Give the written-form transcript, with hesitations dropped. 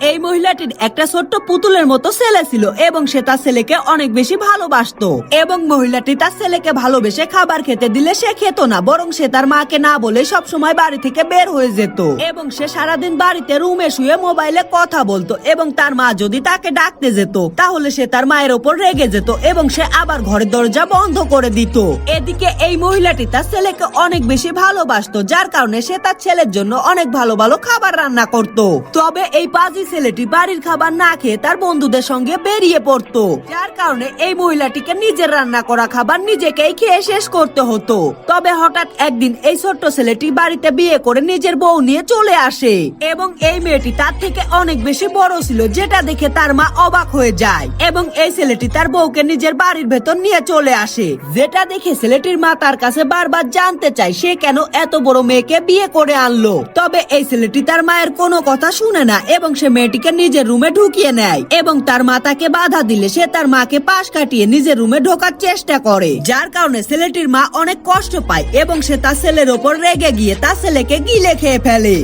এই মহিলাটির একটা ছোট্ট পুতুলের মতো ছেলে ছিল এবং সে তার ছেলেকে অনেক বেশি ভালোবাসতো এবং মহিলাটি তার ছেলেকে ভালোবেসে খাবার খেতে দিলে সে খেত না, বরং সে তার মাকে না বলে সব সময় বাড়ি থেকে বের হয়ে যেত এবং সে সারাদিন বাড়িতে রুমে শুয়ে মোবাইলে কথা বলতো এবং তার মা যদি তাকে ডাকতে যেত তাহলে সে তার মায়ের ওপর রেগে যেত এবং সে আবার ঘরের দরজা বন্ধ করে দিত। এদিকে এই মহিলাটি তার ছেলেকে অনেক বেশি ভালোবাসতো, যার কারণে সে তার ছেলের জন্য অনেক ভালো ভালো খাবার রান্না করত। তবে এই পাজি ছেলেটি বাড়ির খাবার না খেয়ে তার বন্ধুদের সঙ্গে বেরিয়ে পড়তো, যার কারণে এই মহিলাটিকে নিজের রান্না করা খাবার নিজেকেই খেয়ে শেষ করতে হতো। তবে হঠাৎ একদিন এই ছোট্ট ছেলেটি বাড়িতে বিয়ে করে নিজের বউ নিয়ে চলে আসে এবং এই মেয়েটি তার থেকে অনেক বেশি বড় ছিল, যেটা দেখে তার মা অবাক হয়ে যায় এবং এই ছেলেটি তার বউকে নিজের বাড়ির ভেতর নিয়ে চলে আসে, যেটা দেখে ছেলেটির মা তার কাছে বারবার জানতে চায় সে কেন এত বড় মেয়েকে বিয়ে করে আনলো। তবে এই ছেলেটি তার মায়ের কোনো কথা শুনে না এবং সে মেয়েটিকে নিজের রুমে ঢুকিয়ে নেয় এবং তার মা তাকে বাধা দিলে সে তার মাকে পাশ কাটিয়ে নিজের রুমে ঢোকার চেষ্টা করে, যার কারণে ছেলেটির মা অনেক কষ্ট পায় এবং সে তার ছেলের ওপর রেগে গিয়ে তার ছেলেকে গিলে খেয়ে ফেলে।